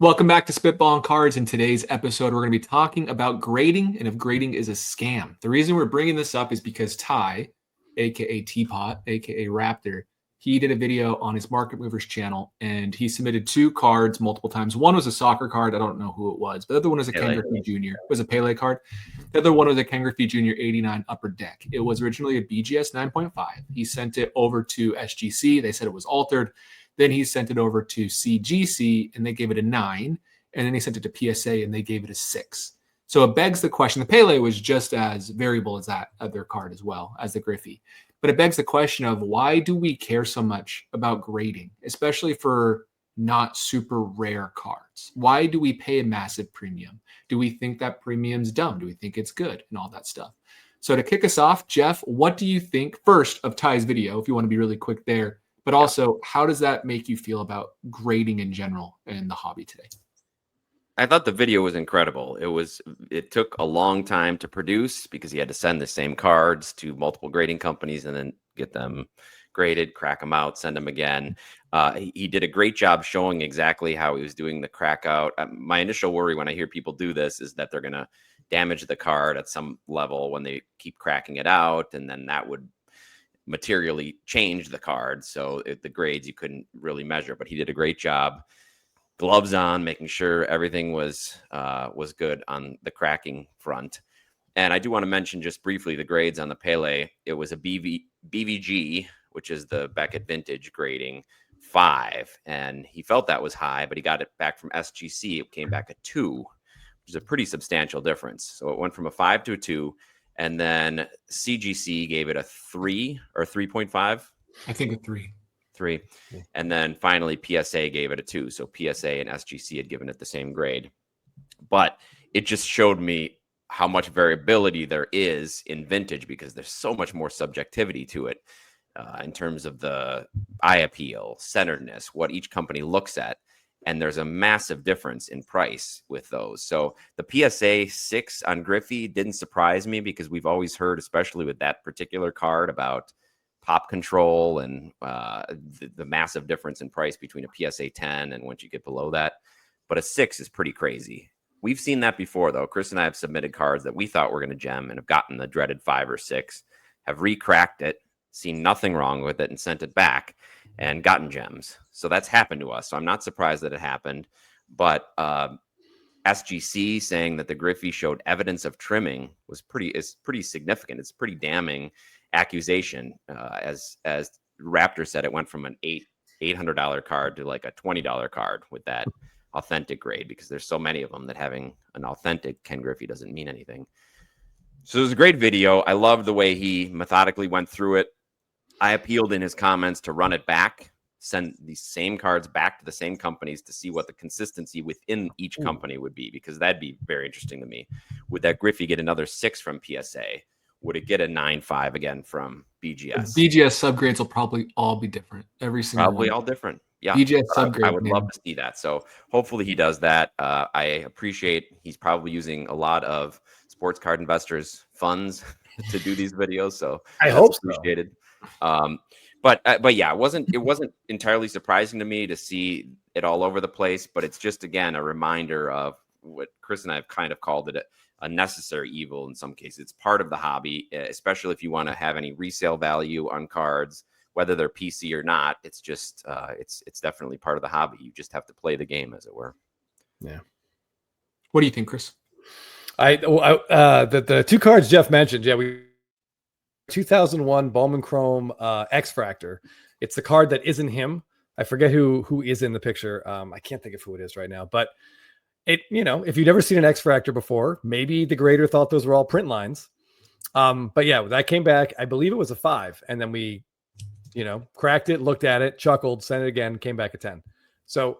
Welcome back to Spitballin Cards. In today's episode, we're going to be talking about grading and if grading is a scam. The reason we're bringing this up is because Ty, aka T-Pott, aka Raptor, he did a video on his Market Movers channel and he submitted two cards multiple times. One was a soccer card. I don't know who it was. But the other one was a Ken Griffey Jr. It was a Pele card. The other one was a Ken Griffey Jr. 89 Upper Deck. It was originally a BGS 9.5. He sent it over to SGC. They said it was altered. Then he sent it over to CGC and they gave it a 9. And then he sent it to PSA and they gave it a 6. So it begs the question. The Pele was just as variable as that other card as well as the Griffey. But it begs the question of why do we care so much about grading, especially for not super rare cards? Why do we pay a massive premium? Do we think that premium's dumb? Do we think it's good and all that stuff? So to kick us off, Jeff, what do you think first of Ty's video, if you want to be really quick there? But also, how does that make you feel about grading in general in the hobby today? I thought the video was incredible. It took a long time to produce because he had to send the same cards to multiple grading companies and then get them graded, crack them out, send them again. He did a great job showing exactly how he was doing the crack out. My initial worry when I hear people do this is that they're going to damage the card at some level when they keep cracking it out, and then that would materially change the card. So the grades you couldn't really measure, but he did a great job. Gloves on, making sure everything was good on the cracking front. And I do want to mention just briefly the grades on the Pele. It was a BVG, which is the Beckett Vintage grading, 5. And he felt that was high, but he got it back from SGC. It came back a 2, which is a pretty substantial difference. So it went from a 5 to a 2. And then CGC gave it a 3 or 3.5. I think a 3. 3. And then finally PSA gave it a 2. So PSA and SGC had given it the same grade. But it just showed me how much variability there is in vintage because there's so much more subjectivity to it in terms of the eye appeal, centeredness, what each company looks at. And there's a massive difference in price with those. So the PSA 6 on Griffey didn't surprise me because we've always heard, especially with that particular card, about pop control and the massive difference in price between a PSA 10 and once you get below that. But a 6 is pretty crazy. We've seen that before, though. Chris and I have submitted cards that we thought were going to gem and have gotten the dreaded 5 or 6, have re-cracked it, seen nothing wrong with it, and sent it back and gotten gems. So that's happened to us. So I'm not surprised that it happened. But SGC saying that the Griffey showed evidence of trimming is pretty significant. It's pretty damning accusation. As Raptor said, it went from an $800 card to like a $20 card with that authentic grade because there's so many of them that having an authentic Ken Griffey doesn't mean anything. So it was a great video. I love the way he methodically went through it. I appealed in his comments to run it back, send these same cards back to the same companies to see what the consistency within each company would be, because that'd be very interesting to me. Would that Griffey get another 6 from PSA? Would it get a 9.5 again from BGS? The BGS subgrades will probably all be different. Every single probably one. all different. Yeah, BGS subgrade. I would love to see that. So hopefully he does that. I appreciate he's probably using a lot of sports card investors' funds to do these videos. So I hope appreciated. But yeah, it wasn't entirely surprising to me to see it all over the place. But it's just again a reminder of what Chris and I have kind of called it a necessary evil in some cases. It's part of the hobby, especially if you want to have any resale value on cards, whether they're PC or not. It's just it's definitely part of the hobby. You just have to play the game, as it were. Yeah. What do you think, Chris? The two cards Jeff mentioned, we 2001 Bowman Chrome X Fractor. It's the card that isn't him. I forget who is in the picture. I can't think of who it is right now, but it, if you've never seen an X Fractor before, maybe the grader thought those were all print lines. But yeah, that came back. I believe it was a 5. And then we, cracked it, looked at it, chuckled, sent it again, came back a 10. So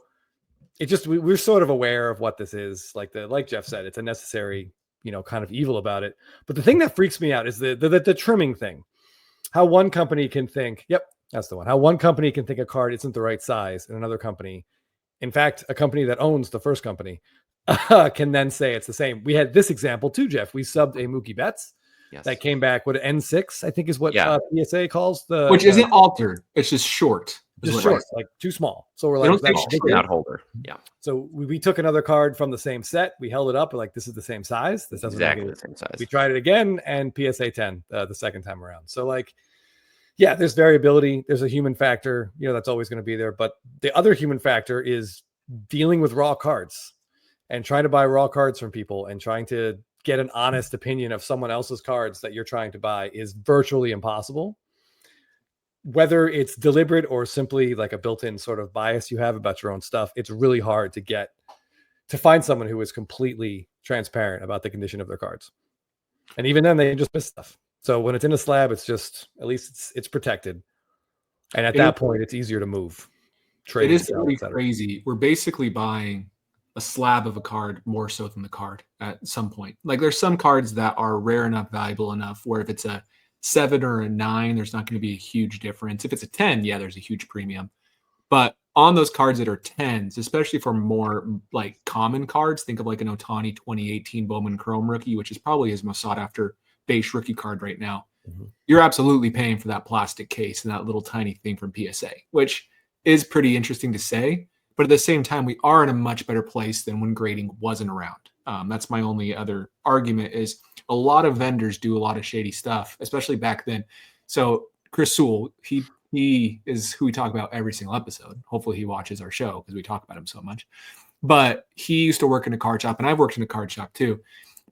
it just, we're sort of aware of what this is. Like Jeff said, it's a necessary, kind of evil about it. But the thing that freaks me out is the trimming thing. How one company can think, yep, that's the one. How one company can think a card isn't the right size, and another company, in fact, a company that owns the first company, can then say it's the same. We had this example too, Jeff. We subbed a Mookie Betts. Yes. That came back with an N6, I think is what PSA calls which isn't altered. It's just short. Just short, like too small. So we're They like, don't that's take big. Not holder. Yeah. So we took another card from the same set. We held it up. We're like, this is the same size. This doesn't Exactly make it. the same size. We tried it again and PSA 10 the second time around. So like, yeah, there's variability. There's a human factor, that's always going to be there. But the other human factor is dealing with raw cards and trying to buy raw cards from people and trying to get an honest opinion of someone else's cards that you're trying to buy is virtually impossible. Whether it's deliberate or simply like a built-in sort of bias you have about your own stuff, it's really hard to find someone who is completely transparent about the condition of their cards. And even then they just miss stuff. So when it's in a slab, it's just, at least it's protected. And at that point, it's easier to move. Trade, it is sell, pretty etc. crazy. We're basically buying a slab of a card more so than the card at some point. Like there's some cards that are rare enough, valuable enough, where if it's a 7 or a 9, there's not going to be a huge difference. If it's a 10, yeah, there's a huge premium. But on those cards that are 10s, especially for more like common cards, think of like an Ohtani 2018 Bowman Chrome rookie, which is probably his most sought after base rookie card right now. Mm-hmm. You're absolutely paying for that plastic case and that little tiny thing from PSA, which is pretty interesting to say. But at the same time, we are in a much better place than when grading wasn't around. That's my only other argument is a lot of vendors do a lot of shady stuff, especially back then. So Chris Sewell, he is who we talk about every single episode. Hopefully he watches our show because we talk about him so much. But he used to work in a card shop, and I've worked in a card shop too.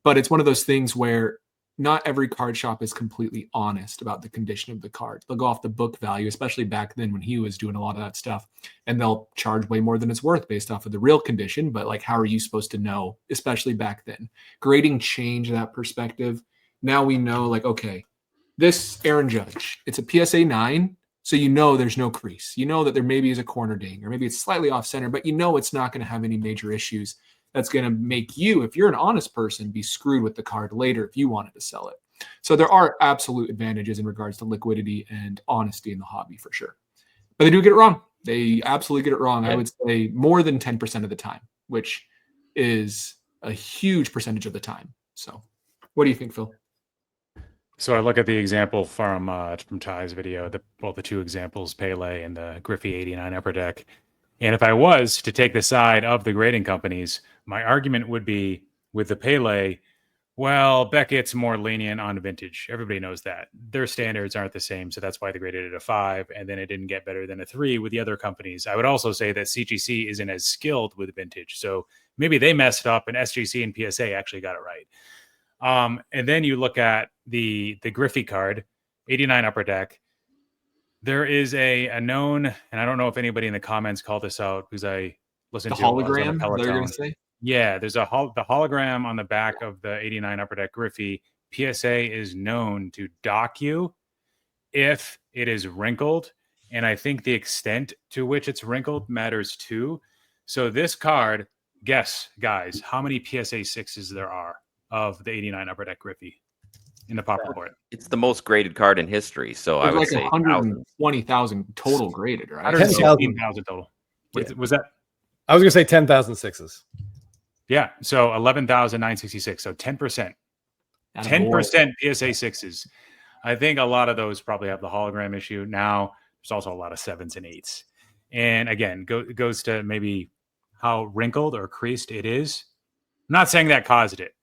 But it's one of those things where not every card shop is completely honest about the condition of the card. They'll go off the book value, especially back then when he was doing a lot of that stuff, and they'll charge way more than it's worth based off of the real condition. But like, how are you supposed to know, especially back then? Grading changed that perspective. Now we know, like, okay, this Aaron Judge, it's a PSA 9, so you know there's no crease. You know that there maybe is a corner ding, or maybe it's slightly off center, but you know it's not going to have any major issues. That's going to make you, if you're an honest person, be screwed with the card later if you wanted to sell it. So there are absolute advantages in regards to liquidity and honesty in the hobby for sure. But they do get it wrong. They absolutely get it wrong. Yeah. I would say more than 10% of the time, which is a huge percentage of the time. So what do you think, Phil? So I look at the example from Ty's video, the two examples, Pele and the Griffey 89 Upper Deck. And if I was to take the side of the grading companies, my argument would be with the Pele, well, Beckett's more lenient on vintage. Everybody knows that. Their standards aren't the same, so that's why they graded it a 5, and then it didn't get better than a 3 with the other companies. I would also say that CGC isn't as skilled with vintage, so maybe they messed up, and SGC and PSA actually got it right. And then you look at the Griffey card, 89 Upper Deck. There is a known, and I don't know if anybody in the comments called this out because I listened to hologram. They're going to say, yeah. There's the hologram on the back of the 89 Upper Deck Griffey. PSA is known to dock you if it is wrinkled, and I think the extent to which it's wrinkled matters too. So this card, guess, guys, how many PSA 6s there are of the 89 Upper Deck Griffey in the pop report? It's the most graded card in history, so I would like say 120,000 total graded, right? 116,000 total. Was that? I was going to say 10,000 6s. Yeah, so 11,966. So 10%. 10% PSA 6s. I think a lot of those probably have the hologram issue. Now, there's also a lot of 7s and 8s. And again, goes to maybe how wrinkled or creased it is. I'm not saying that caused it.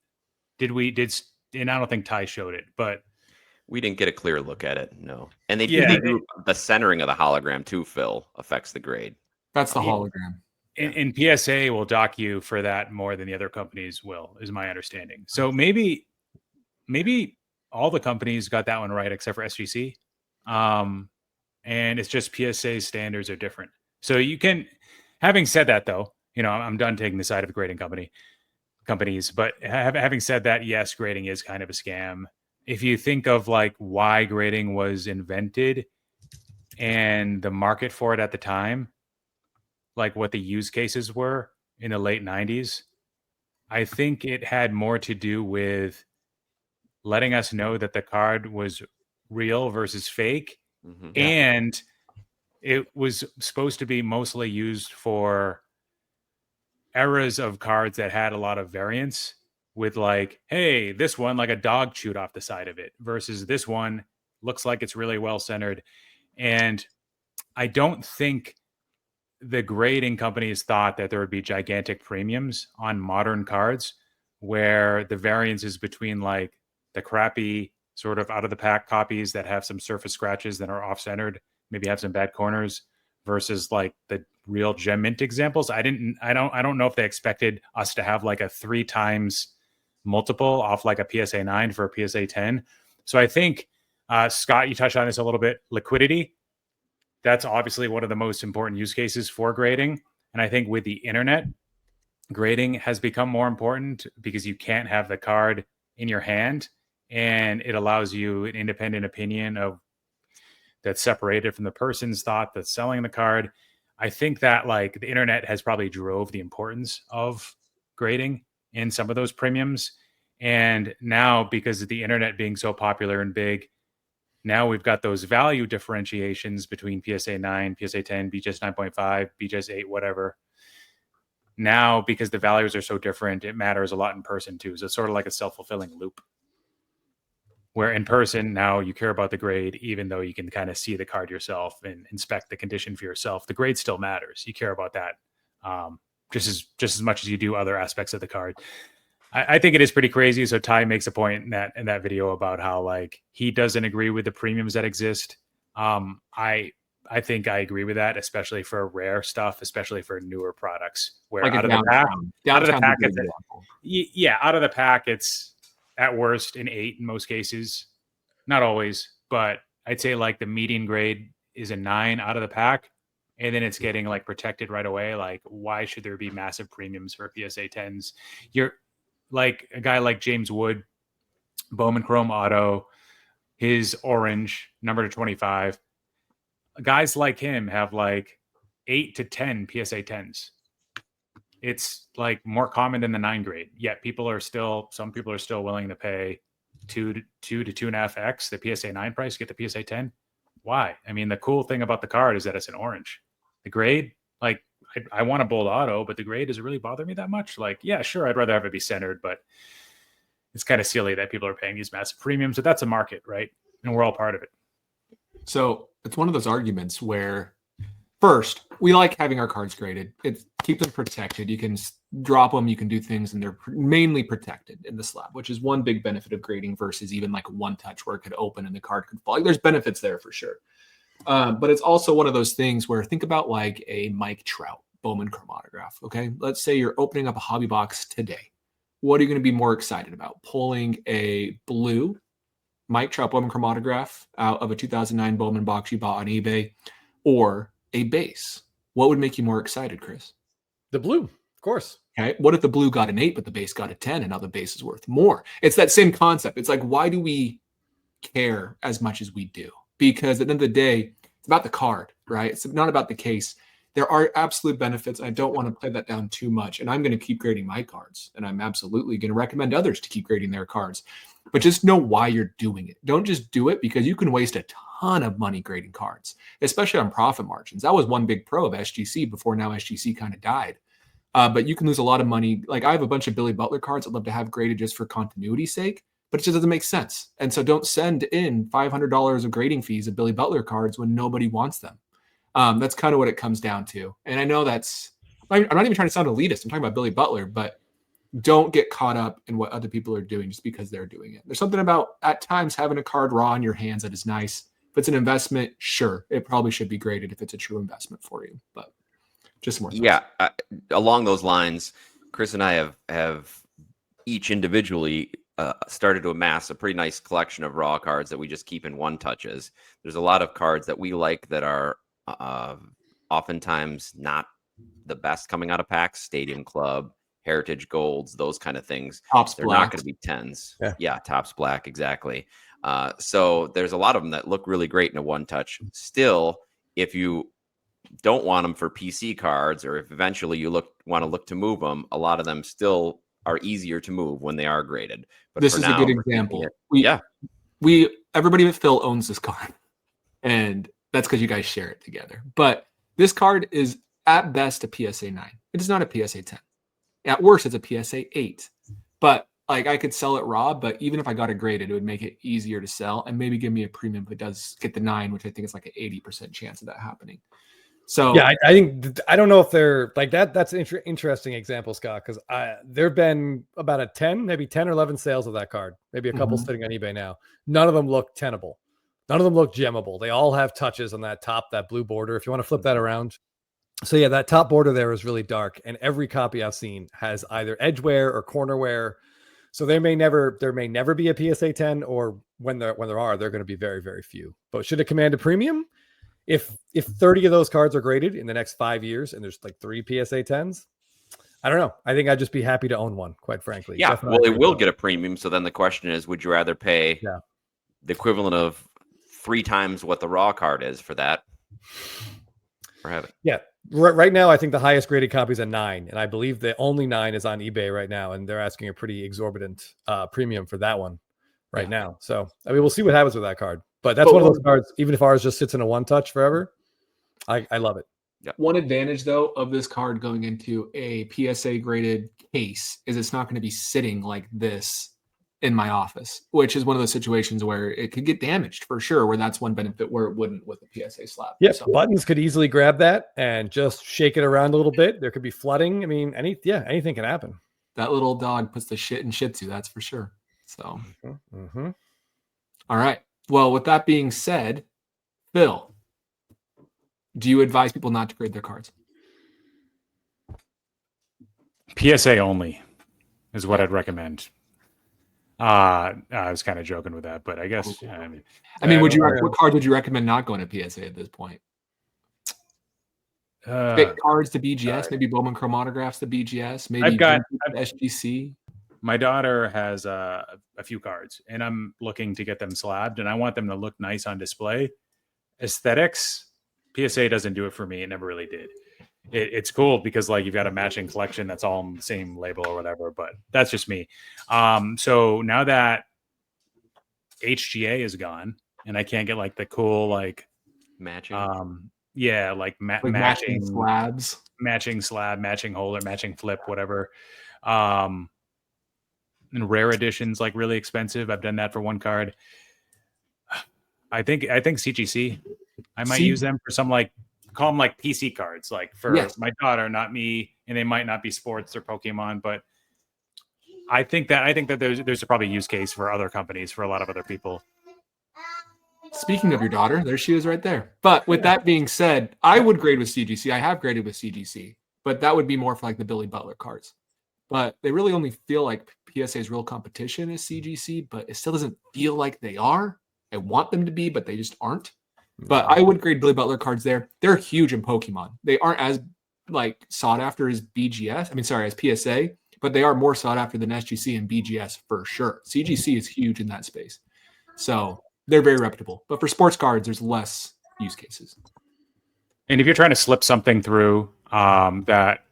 And I don't think Ty showed it, but we didn't get a clear look at it. No. And they do the centering of the hologram too, Phil, affects the grade. That's the hologram. And PSA will dock you for that more than the other companies will, is my understanding. So maybe all the companies got that one right except for SGC. And it's just PSA standards are different. So you can, having said that though, I'm done taking the side of the grading companies, but having said that, yes, grading is kind of a scam. If you think of like why grading was invented and the market for it at the time, like what the use cases were in the late 90s, I think it had more to do with letting us know that the card was real versus fake. Mm-hmm. Yeah. And it was supposed to be mostly used for eras of cards that had a lot of variance with like, hey, this one, like a dog chewed off the side of it versus this one looks like it's really well centered. And I don't think the grading companies thought that there would be gigantic premiums on modern cards where the variances between like the crappy sort of out of the pack copies that have some surface scratches that are off centered, maybe have some bad corners, versus like the real gem mint examples. I don't know if they expected us to have like a 3 times multiple off like a PSA 9 for a PSA 10. So I think Scott, you touched on this a little bit, liquidity. That's obviously one of the most important use cases for grading. And I think with the internet, grading has become more important because you can't have the card in your hand, and it allows you an independent opinion of that's separated from the person's thought that's selling the card. I think that like the internet has probably drove the importance of grading in some of those premiums. And now, because of the internet being so popular and big, now we've got those value differentiations between PSA 9, PSA 10, BGS 9.5, BGS 8, whatever. Now, because the values are so different, it matters a lot in person too. So it's sort of like a self-fulfilling loop, where in person now you care about the grade, even though you can kind of see the card yourself and inspect the condition for yourself. The grade still matters. You care about that just as much as you do other aspects of the card. I think it is pretty crazy. So Ty makes a point in that video about how like he doesn't agree with the premiums that exist. I think I agree with that, especially for rare stuff, especially for newer products where Like out of the pack, it's at worst an 8 in most cases. Not always, but I'd say like the median grade is a 9 out of the pack. And then it's getting like protected right away. Like, why should there be massive premiums for PSA 10s? You're like a guy like James Wood, Bowman Chrome Auto, his orange number to 25. Guys like him have like 8 to 10 PSA 10s. It's like more common than the 9 grade. Yet some people are still willing to pay 2 to 2.5x the PSA 9 price to get the PSA 10. Why? I mean, the cool thing about the card is that it's an orange. The grade, like, I want a bold auto, but the grade doesn't really bother me that much. Like, yeah, sure, I'd rather have it be centered, but it's kind of silly that people are paying these massive premiums. But that's a market, right? And we're all part of it. So it's one of those arguments where, first, we like having our cards graded. It keeps them protected. You can drop them, you can do things, and they're mainly protected in the slab, which is one big benefit of grading versus even like one touch where it could open and the card could fall. Like, there's benefits there for sure. But it's also one of those things where think about like a Mike Trout Bowman Chrome autograph. Okay, let's say you're opening up a hobby box today. What are you going to be more excited about? Pulling a blue Mike Trout Bowman Chrome autograph out of a 2009 Bowman box you bought on eBay, or a base? What would make you more excited, Chris? The blue, of course. Okay. What if the blue got an 8, but the base got a 10, and now the base is worth more? It's that same concept. It's like, why do we care as much as we do? Because at the end of the day, it's about the card, right? It's not about the case. There are absolute benefits. I don't want to play that down too much. And I'm going to keep grading my cards. And I'm absolutely going to recommend others to keep grading their cards. But just know why you're doing it. Don't just do it because you can waste a ton of money grading cards, especially on profit margins. That was one big pro of SGC before now SGC kind of died. But you can lose a lot of money. Like, I have a bunch of Billy Butler cards I'd love to have graded just for continuity's sake, but it just doesn't make sense. And so don't send in $500 of grading fees of Billy Butler cards when nobody wants them. That's kind of what it comes down to. And I know I'm not even trying to sound elitist. I'm talking about Billy Butler, but don't get caught up in what other people are doing just because they're doing it. There's something about at times having a card raw in your hands that is nice. If it's an investment, sure, it probably should be graded if it's a true investment for you. But just more. Yeah, along those lines, Chris and I have each individually started to amass a pretty nice collection of raw cards that we just keep in one touches. There's a lot of cards that we like that are oftentimes not the best coming out of packs. Stadium Club, Heritage Golds, those kind of things. They're not going to be 10s. Yeah, Topps Black, exactly. So there's a lot of them that look really great in a one touch. Still, if you don't want them for PC cards, or if eventually you want to look to move them, a lot of them still are easier to move when they are graded. But this is a good example. Everybody but Phil owns this card, and that's because you guys share it together. But this card is at best a PSA 9. It is not a PSA 10. At worst, it's a PSA 8. But Like I could sell it raw, but even if I got it graded, it would make it easier to sell and maybe give me a premium if it does get the 9, which I think is like an 80% chance of that happening. So yeah, I think I don't know if they're like that. That's an interesting example, Scott, because there've been about a 10, maybe 10 or 11 sales of that card, maybe a couple sitting on eBay now. None of them look tenable. None of them look gemmable. They all have touches on that top, that blue border. If you want to flip that around. So yeah, that top border there is really dark, and every copy I've seen has either edge wear or corner wear. So there may never be a PSA 10, or when there are, they're going to be very, very few. But should it command a premium? If 30 of those cards are graded in the next 5 years and there's like 3 PSA 10s, I don't know. I think I'd just be happy to own one, quite frankly. Yeah, Definitely well, it will get a premium. So then the question is, would you rather pay the equivalent of 3 times what the raw card is for that, or have it? Yeah. Right now, I think the highest graded copy is a 9, and I believe the only 9 is on eBay right now, and they're asking a pretty exorbitant premium for that one right now. So I mean, we'll see what happens with that card. But that's one of those cards. Even if ours just sits in a 1 touch forever, I love it. Yep. One advantage though of this card going into a PSA graded case is it's not going to be sitting like this in my office, which is one of those situations where it could get damaged for sure, where that's one benefit where it wouldn't with a PSA slab. Yeah, so buttons could easily grab that and just shake it around a little bit. There could be flooding. I mean, anything can happen. That little dog puts the shit in Shih Tzu, that's for sure. So, All right. Well, with that being said, Phil, do you advise people not to grade their cards? PSA only is what I'd recommend. I was kind of joking with that, but I guess I mean, what cards would you recommend not going to PSA at this point? Pick cards to BGS, maybe Bowman Chrome autographs to BGS, maybe I've got SGC. My daughter has a few cards, and I'm looking to get them slabbed, and I want them to look nice on display. Aesthetics, PSA doesn't do it for me. It never really did. It's cool because like you've got a matching collection that's all on the same label or whatever, but that's just me. So now that HGA is gone and I can't get like the cool like matching, like matching slabs, matching slab, matching holder, matching flip, whatever. And rare editions like really expensive. I've done that for one card. I think CGC. I might use them for some like call them like PC cards, like for my daughter, not me, and they might not be sports or Pokemon, but I think that there's a probably use case for other companies, for a lot of other people. Speaking of your daughter, there she is right there. But with that being said, I would grade with CGC. I have graded with CGC, but that would be more for like the Billy Butler cards. But they really only feel like PSA's real competition is CGC, but it still doesn't feel like they are. I want them to be, but they just aren't. But I would grade Billy Butler cards there. They're huge in Pokemon. They aren't as like sought after as BGS. As PSA, but they are more sought after than SGC and BGS for sure. CGC is huge in that space. So they're very reputable. But for sports cards, there's less use cases. And if you're trying to slip something through that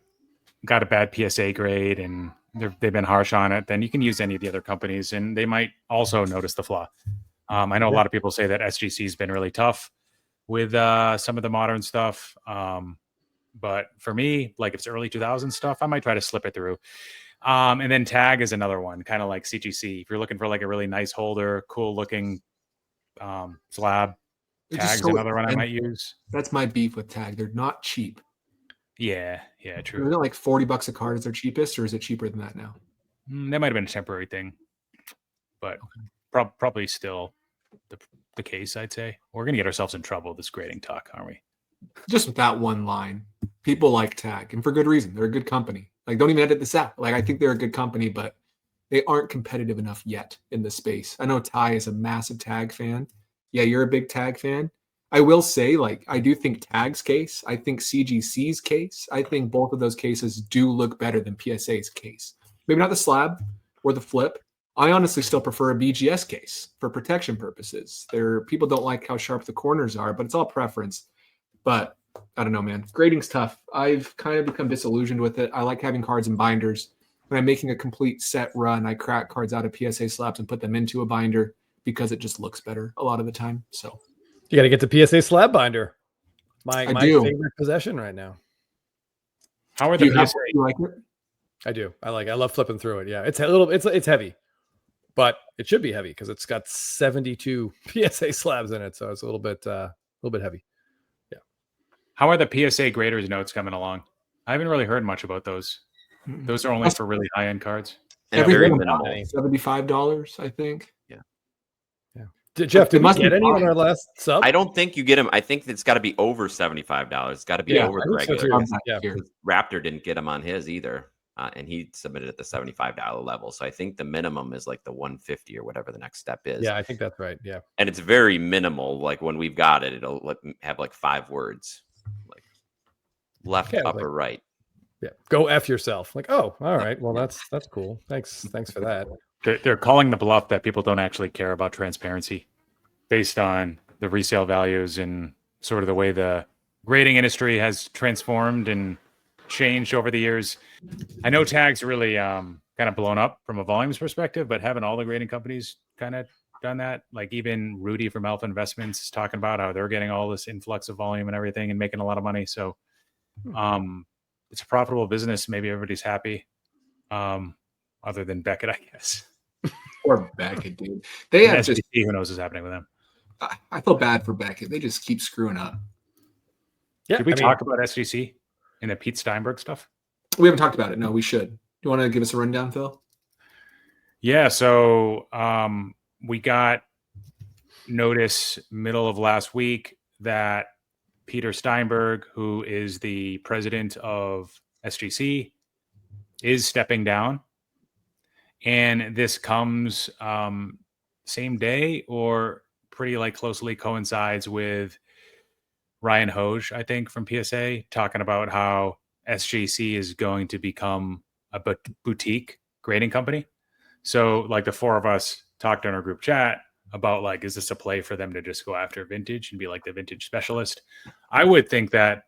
got a bad PSA grade and they've been harsh on it, then you can use any of the other companies and they might also notice the flaw. I know a lot of people say that SGC has been really tough with some of the modern stuff. But for me, like if it's early 2000s stuff, I might try to slip it through. And then Tag is another one, kind of like CGC. If you're looking for like a really nice holder, cool looking slab, Tag's another one I might use. That's my beef with Tag. They're not cheap. Yeah, true. Is it like $40 a card is their cheapest, or is it cheaper than that now? That might have been a temporary thing, but probably still the case, I'd say. We're going to get ourselves in trouble with this grading talk, aren't we? Just with that one line. People like Tag, and for good reason. They're a good company. Like, don't even edit this out. Like, I think they're a good company, but they aren't competitive enough yet in the space. I know Ty is a massive Tag fan. Yeah, you're a big Tag fan. I will say, like, I do think Tag's case, I think CGC's case, I think both of those cases do look better than PSA's case. Maybe not the slab or the flip. I honestly still prefer a BGS case for protection purposes. People don't like how sharp the corners are, but it's all preference. But I don't know, man. Grading's tough. I've kind of become disillusioned with it. I like having cards in binders. When I'm making a complete set run, I crack cards out of PSA slabs and put them into a binder because it just looks better a lot of the time. So you got to get the PSA slab binder. My do. favorite possession right now. How are the PSA? You like it? I do. I love flipping through it. Yeah, it's a little. It's heavy, but it should be heavy because it's got 72 PSA slabs in it, so it's a little bit heavy. Yeah. How are the PSA graders notes coming along? I haven't really heard much about those. Those are only for really high end cards. And Every very one minimal. $75, I think. Yeah. Jeff, did we must be get any on fine. our last sub? I don't think you get them. I think it's got to be over $75. It's got to be Yeah, over I the think so regular. too. Yeah. Here. Raptor didn't get him on his either, and he submitted at the $75 level. So I think the minimum is like the 150 or whatever the next step is. Yeah, I think that's right. Yeah. And it's very minimal. Like when we've got it, it'll have like 5 words, like left, Yeah, upper, like- right. Yeah. Go F yourself. Like, oh, all right. Well, that's cool. Thanks for that. They're calling the bluff that people don't actually care about transparency based on the resale values and sort of the way the grading industry has transformed and changed over the years. I know tags really kind of blown up from a volumes perspective, but haven't all the grading companies kind of done that? Like even Rudy from Alpha Investments is talking about how they're getting all this influx of volume and everything and making a lot of money. So it's a profitable business. Maybe everybody's happy. Other than Beckett, I guess. Or Beckett, dude. They have just. Who knows what's happening with them? I feel bad for Beckett. They just keep screwing up. Yeah. Did we talk about SGC and the Pete Steinberg stuff? We haven't talked about it. No, we should. You want to give us a rundown, Phil? Yeah. So we got notice middle of last week that Peter Steinberg, who is the president of SGC, is stepping down. And this comes same day or pretty like closely coincides with Ryan Hoge, I think, from PSA, talking about how SGC is going to become a boutique grading company. So like the four of us talked in our group chat about like, is this a play for them to just go after vintage and be like the vintage specialist? I would think that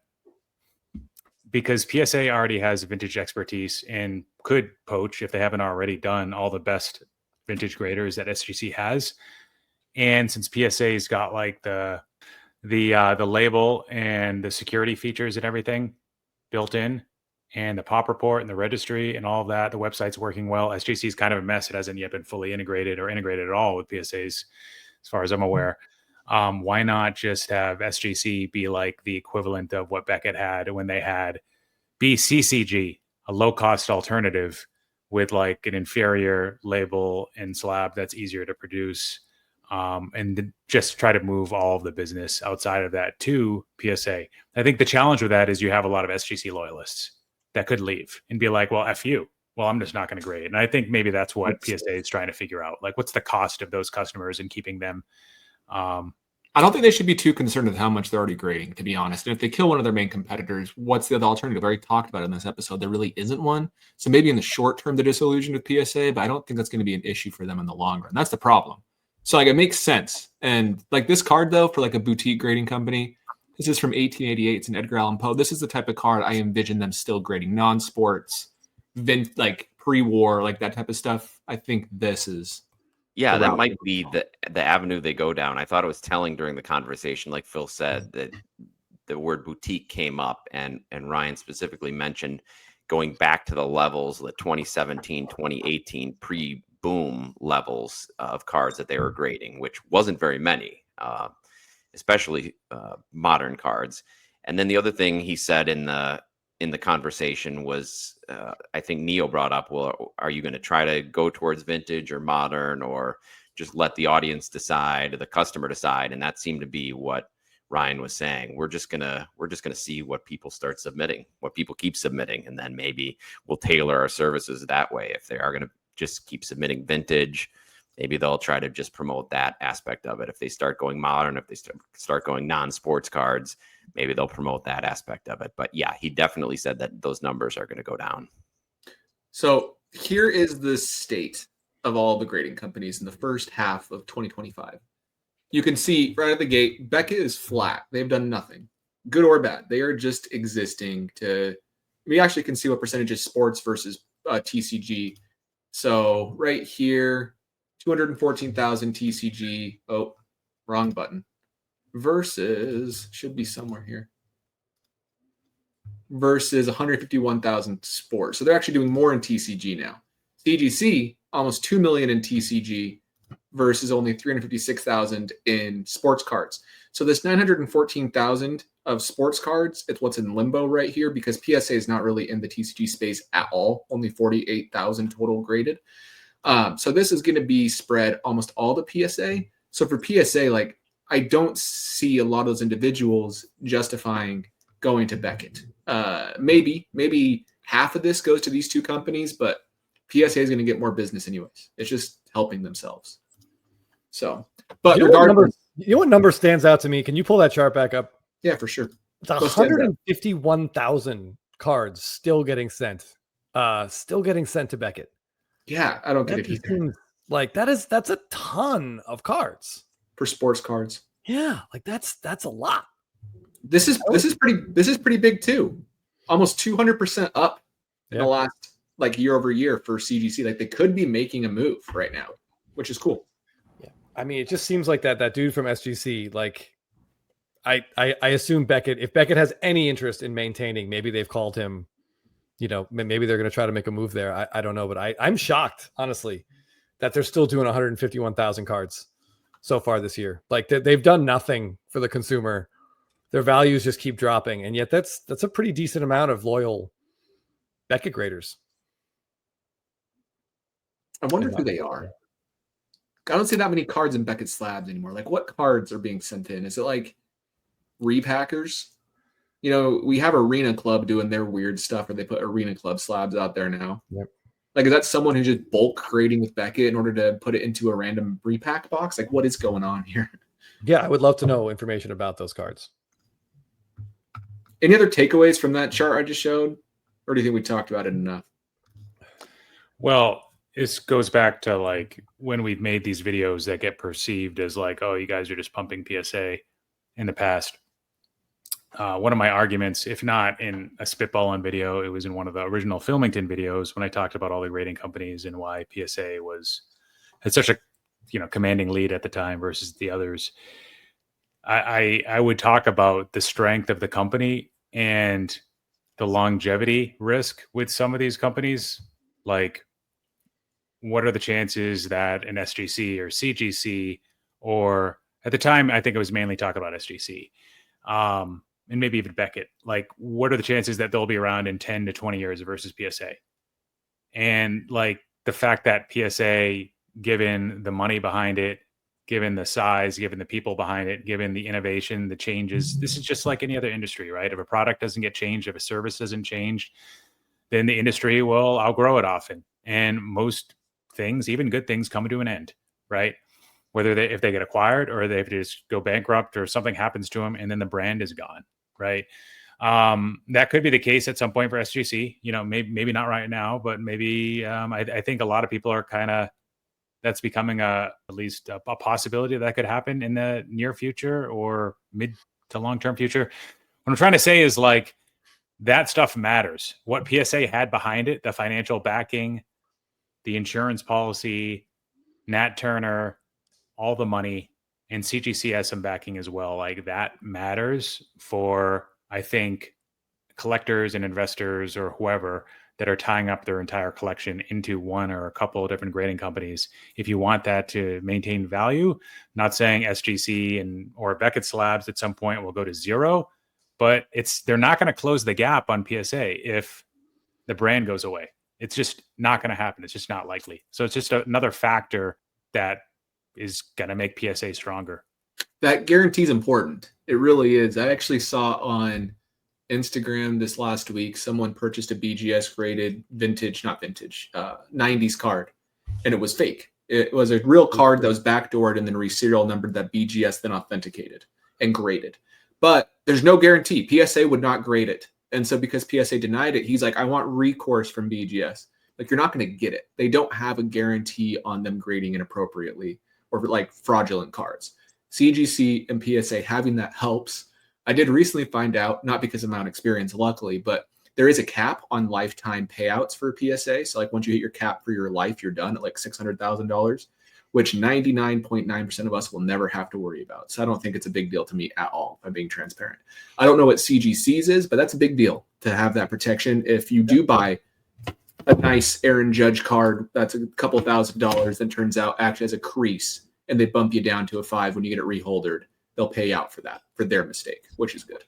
because PSA already has vintage expertise and could poach, if they haven't already done, all the best vintage graders that SGC has. And since PSA's got like the label and the security features and everything built in, and the pop report and the registry and all of that, the website's working well. SGC is kind of a mess. It hasn't yet been fully integrated or integrated at all with PSAs, as far as I'm aware. Why not just have SGC be like the equivalent of what Beckett had when they had BCCG, a low-cost alternative with like an inferior label and slab that's easier to produce, and just try to move all of the business outside of that to PSA. I think the challenge with that is you have a lot of SGC loyalists that could leave and be like, well, F you. Well, I'm just not going to grade. And I think maybe that's what PSA is trying to figure out. Like, what's the cost of those customers and keeping them? I don't think they should be too concerned with how much they're already grading, to be honest. And if they kill one of their main competitors, what's the other alternative? I already talked about it in this episode. There really isn't one. So maybe in the short term, they're disillusioned with PSA, but I don't think that's going to be an issue for them in the long run. That's the problem. So like it makes sense. And like this card, though, for like a boutique grading company, this is from 1888. It's an Edgar Allan Poe. This is the type of card I envision them still grading. Non-sports, like pre-war, like that type of stuff. I think this is. Yeah, that might be the avenue they go down. I thought it was telling during the conversation, like Phil said, that the word boutique came up, and Ryan specifically mentioned going back to the levels, the 2017, 2018 pre-boom levels of cards that they were grading, which wasn't very many, especially modern cards. And then the other thing he said in the conversation was, I think Neo brought up, well, are you going to try to go towards vintage or modern, or just let the audience decide, the customer decide? And that seemed to be what Ryan was saying. We're just gonna see what people start submitting, what people keep submitting, and then maybe we'll tailor our services that way. If they are going to just keep submitting vintage, maybe they'll try to just promote that aspect of it. If they start going modern, if they start going non-sports cards, maybe they'll promote that aspect of it. But yeah, he definitely said that those numbers are going to go down. So here is the state of all the grading companies in the first half of 2025. You can see right at the gate, Beckett is flat. They've done nothing, good or bad. They are just existing to, we actually can see what percentage is sports versus TCG. So right here, 214,000 TCG. Oh, wrong button. Versus, should be somewhere here. versus 151,000 sports. So they're actually doing more in TCG now. CGC, almost 2 million in TCG versus only 356,000 in sports cards. So this 914,000 of sports cards, it's what's in limbo right here because PSA is not really in the TCG space at all. Only 48,000 total graded. So this is going to be spread almost all the PSA. So for PSA, like I don't see a lot of those individuals justifying going to Beckett. Maybe half of this goes to these two companies, but PSA is going to get more business anyways. It's just helping themselves. So, but regardless, you know what number stands out to me? Can you pull that chart back up? Yeah, for sure. It's 151,000 cards still getting sent to Beckett. Yeah, I don't get it either. Like that's a ton of cards for sports cards. Yeah, like that's a lot. This is pretty big too. Almost 200% up in the last like year over year for CGC. Like they could be making a move right now, which is cool. Yeah, I mean, it just seems like that dude from SGC. Like, I assume Beckett. If Beckett has any interest in maintaining, maybe they've called him. You know, maybe they're going to try to make a move there. I don't know, but I'm shocked, honestly, that they're still doing 151,000 cards so far this year. Like they've done nothing for the consumer. Their values just keep dropping, and yet that's a pretty decent amount of loyal Beckett graders. I wonder who they are. I don't see that many cards in Beckett slabs anymore. Like, what cards are being sent in? Is it like repackers? You know, we have Arena Club doing their weird stuff where they put Arena Club slabs out there now. Yep. Like, is that someone who's just bulk grading with Beckett in order to put it into a random repack box? Like, what is going on here? Yeah, I would love to know information about those cards. Any other takeaways from that chart I just showed? Or do you think we talked about it enough? Well, this goes back to like when we've made these videos that get perceived as like, oh, you guys are just pumping PSA in the past. One of my arguments, if not in a Spitballin video, it was in one of the original Filmington videos when I talked about all the grading companies and why PSA had such a commanding lead at the time versus the others. I would talk about the strength of the company and the longevity risk with some of these companies. Like, what are the chances that an SGC or CGC, or at the time, I think it was mainly talking about SGC, and maybe even Beckett, like, what are the chances that they'll be around in 10 to 20 years versus PSA? And like the fact that PSA, given the money behind it, given the size, given the people behind it, given the innovation, the changes, this is just like any other industry, right? If a product doesn't get changed, if a service doesn't change, then the industry will outgrow it often. And most things, even good things, come to an end, right? Whether if they get acquired or they just go bankrupt or something happens to them and then the brand is gone, right? That could be the case at some point for SGC, maybe not right now, but maybe I think a lot of people are that's becoming at least a possibility that could happen in the near future or mid to long-term future. What I'm trying to say is like that stuff matters. What PSA had behind it, the financial backing, the insurance policy, Nat Turner, all the money, and CGC has some backing as well. Like that matters for, I think, collectors and investors or whoever that are tying up their entire collection into one or a couple of different grading companies. If you want that to maintain value, not saying SGC or Beckett slabs at some point will go to zero, but they're not going to close the gap on PSA if the brand goes away. It's just not going to happen. It's just not likely. So it's just another factor that is going to make PSA stronger. That guarantee is important. It really is. I actually saw on Instagram this last week, someone purchased a BGS graded not vintage, 90s card, and it was fake. It was a real card that was backdoored and then re-serial numbered that BGS then authenticated and graded. But there's no guarantee. PSA would not grade it. And so because PSA denied it, he's like, I want recourse from BGS. Like, you're not going to get it. They don't have a guarantee on them grading inappropriately or like fraudulent cards. CGC and PSA having that helps. I did recently find out, not because of my own experience, luckily, but there is a cap on lifetime payouts for PSA. So like once you hit your cap for your life, you're done at like $600,000. which 99.9% of us will never have to worry about. So I don't think it's a big deal to me at all, if I'm being transparent. I don't know what CGCs is, but that's a big deal to have that protection. If you do buy a nice Aaron Judge card that's a couple $1,000 that turns out actually has a crease and they bump you down to a 5 when you get it reholdered, they'll pay out for that, for their mistake, which is good.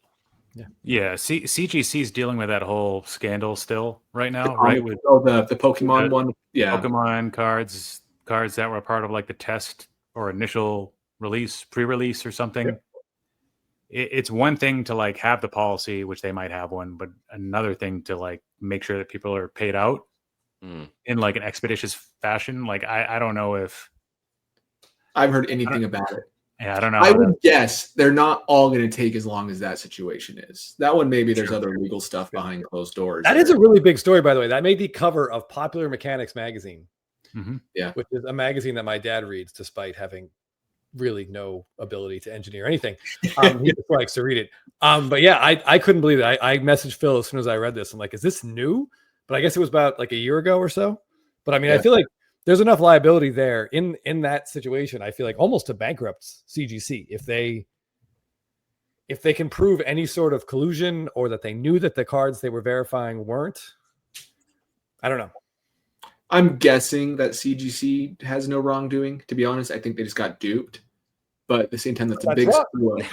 Yeah. CGC is dealing with that whole scandal still right now, right? With the Pokemon one. Yeah. Pokemon cards that were part of like the test or initial release, pre-release or something. Yep. It's one thing to like have the policy, which they might have one, but another thing to like make sure that people are paid out in like an expeditious fashion. Like I don't know if I've heard anything about it. Yeah, I don't know. I would guess they're not all going to take as long as that situation is. That one, maybe there's other legal stuff behind closed doors. That is a really big story, by the way. That made the cover of Popular Mechanics magazine. Yeah, which is a magazine that my dad reads, despite having really no ability to engineer anything. He just likes to read it. But yeah, I couldn't believe it. I messaged Phil as soon as I read this. I'm like, is this new? But I guess it was about like a year ago or so. But I mean, I feel like there's enough liability there in that situation. I feel like almost to bankrupt CGC if they can prove any sort of collusion or that they knew that the cards they were verifying weren't. I don't know. I'm guessing that CGC has no wrongdoing. To be honest, I think they just got duped. But at the same time, that's a big screw up.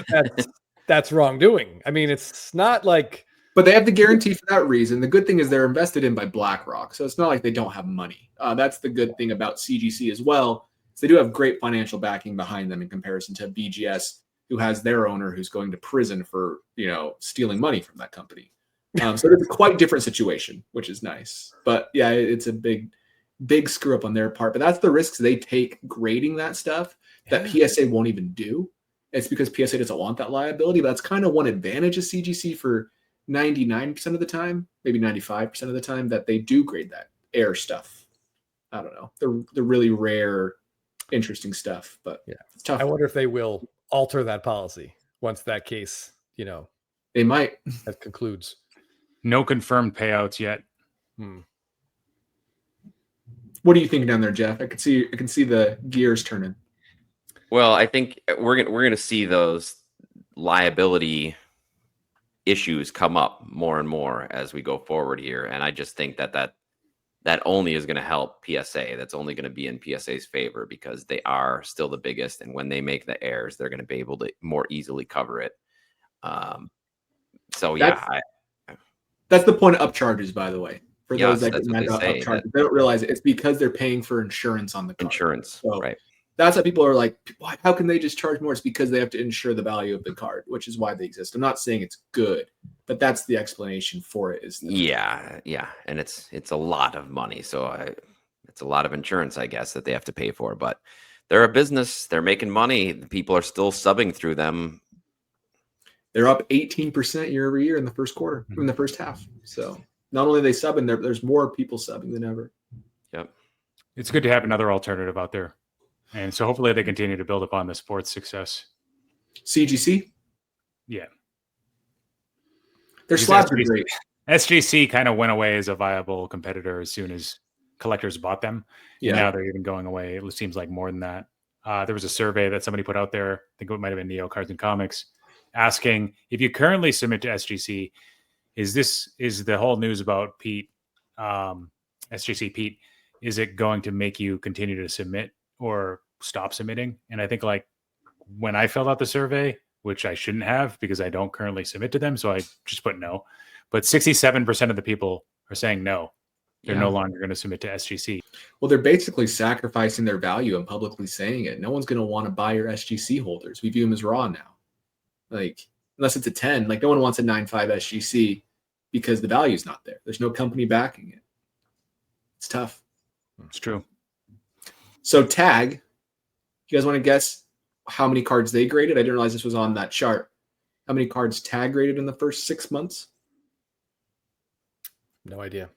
That's wrongdoing. I mean, it's not like. But they have the guarantee for that reason. The good thing is they're invested in by BlackRock, so it's not like they don't have money. That's the good thing about CGC as well. Is they do have great financial backing behind them in comparison to BGS, who has their owner who's going to prison for stealing money from that company. So it's a quite different situation, which is nice. But yeah, it's a big screw up on their part. But that's the risks they take grading that stuff that PSA won't even do. It's because PSA doesn't want that liability. But that's kind of one advantage of CGC for 99% of the time, maybe 95% of the time, that they do grade that air stuff. I don't know. The really rare, interesting stuff. But yeah, it's tough. I wonder if they will alter that policy once that case, they might. That concludes. No confirmed payouts yet. What are you thinking down there, Jeff? I can see the gears turning. Well, I think we're gonna see those liability issues come up more and more as we go forward here, and I just think that only is going to help PSA. That's only going to be in PSA's favor because they are still the biggest, and when they make the errors, they're going to be able to more easily cover it. That's the point of upcharges, by the way. For those that get mad about upcharges, they don't realize it's because they're paying for insurance on the card. Insurance, so right. That's why people are like, how can they just charge more? It's because they have to insure the value of the card, which is why they exist. I'm not saying it's good, but that's the explanation for it. Yeah. And it's a lot of money. So it's a lot of insurance, I guess, that they have to pay for. But they're a business. They're making money. People are still subbing through them. They're up 18% year over year in the first quarter, in the first half. So not only are they subbing, there's more people subbing than ever. Yep. It's good to have another alternative out there. And so hopefully they continue to build upon the sports success. CGC? Yeah. Their slabs are great. SGC kind of went away as a viable competitor as soon as collectors bought them. Yeah. Now they're even going away. It seems like more than that. There was a survey that somebody put out there. I think it might have been Neo Cards and Comics, asking if you currently submit to SGC, is the whole news about Pete, SGC Pete, is it going to make you continue to submit or stop submitting? And I think like when I filled out the survey, which I shouldn't have because I don't currently submit to them, so I just put no. But 67% of the people are saying no. They're no longer going to submit to SGC. Well, they're basically sacrificing their value and publicly saying it. No one's going to want to buy your SGC holders. We view them as raw now. Like, unless it's a 10, like no one wants a 9.5 SGC because the value's not there. There's no company backing it. It's tough. It's true. So Tag, you guys want to guess how many cards they graded? I didn't realize this was on that chart. How many cards Tag graded in the first 6 months? No idea.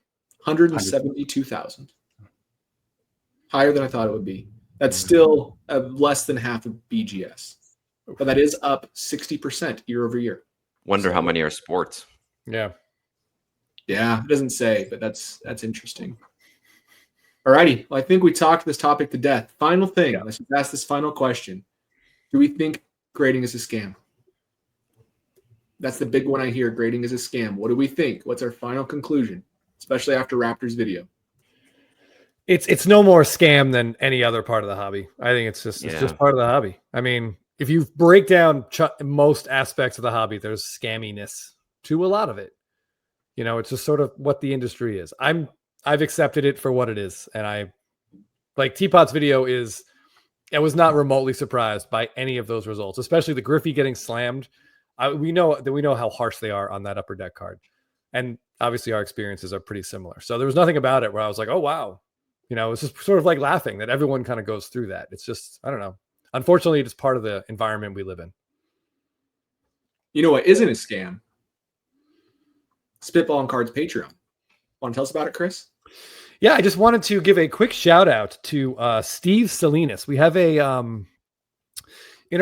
172,000. Higher than I thought it would be. That's still less than half of BGS. But that is up 60% year over year. Wonder how many are sports. Yeah. Yeah, it doesn't say, but that's interesting. Alrighty. Well, I think we talked this topic to death. Final thing. Yeah. Let's just ask this final question. Do we think grading is a scam? That's the big one I hear. Grading is a scam. What do we think? What's our final conclusion, especially after Raptor's video? It's no more scam than any other part of the hobby. I think it's just part of the hobby. I mean, if you break down most aspects of the hobby, there's scamminess to a lot of it. You know, it's just sort of what the industry is. I've accepted it for what it is, and I like T-Pott's video is. I was not remotely surprised by any of those results, especially the Griffey getting slammed. We know how harsh they are on that upper deck card, and obviously our experiences are pretty similar. So there was nothing about it where I was like, "Oh wow," you know, it's just sort of like laughing that everyone kind of goes through that. It's just I don't know. Unfortunately, it's part of the environment we live in. You know what isn't a scam? Spitballin Cards Patreon. Want to tell us about it, Chris? Yeah, I just wanted to give a quick shout out to Steve Salinas. We have in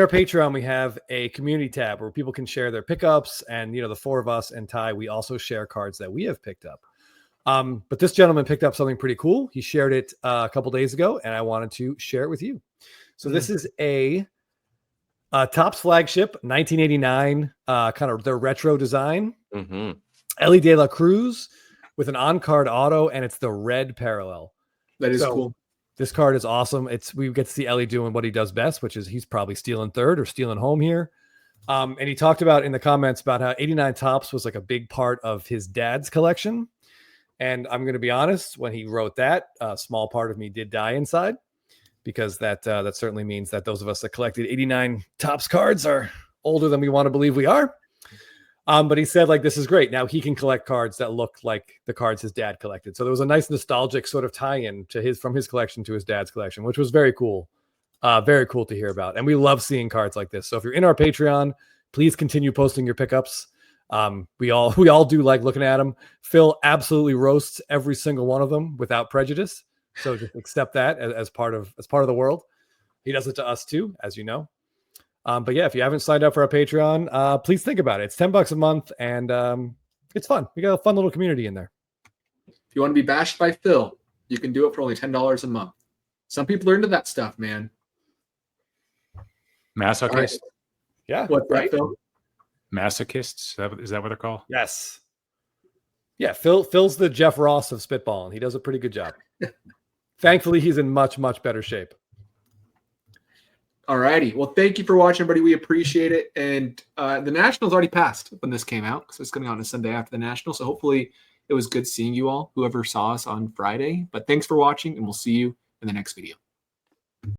our Patreon, we have a community tab where people can share their pickups, and the four of us and Ty, we also share cards that we have picked up. But this gentleman picked up something pretty cool. He shared it a couple days ago, and I wanted to share it with you. So this is a Topps flagship 1989, kind of their retro design. Mm-hmm. Ellie De La Cruz with an on-card auto, and it's the red parallel. That is cool. This card is awesome. We get to see Ellie doing what he does best, which is he's probably stealing third or stealing home here. And he talked about in the comments about how 89 Topps was like a big part of his dad's collection. And I'm going to be honest, when he wrote that, a small part of me did die inside, because that certainly means that those of us that collected 89 Topps cards are older than we want to believe we are. But he said, like, this is great. Now he can collect cards that look like the cards his dad collected. So there was a nice nostalgic sort of tie-in to from his collection to his dad's collection, which was very cool. Very cool to hear about. And we love seeing cards like this. So if you're in our Patreon, please continue posting your pickups. We all do like looking at them. Phil absolutely roasts every single one of them without prejudice. So just accept that as part of the world. He does it to us too, as you know. But yeah, if you haven't signed up for our Patreon, please think about it. It's $10 a month, and it's fun. We got a fun little community in there. If you want to be bashed by Phil, you can do it for only $10 a month. Some people are into that stuff, man. Masochists. Right. Yeah. What's that, Phil? Masochists. Is that what they're called? Yes. Yeah, Phil's the Jeff Ross of Spitballin. He does a pretty good job. Thankfully, he's in much, much better shape. All righty. Well, thank you for watching, everybody. We appreciate it. And the Nationals already passed when this came out, so it's going on a Sunday after the National. So hopefully it was good seeing you all, whoever saw us on Friday. But thanks for watching, and we'll see you in the next video.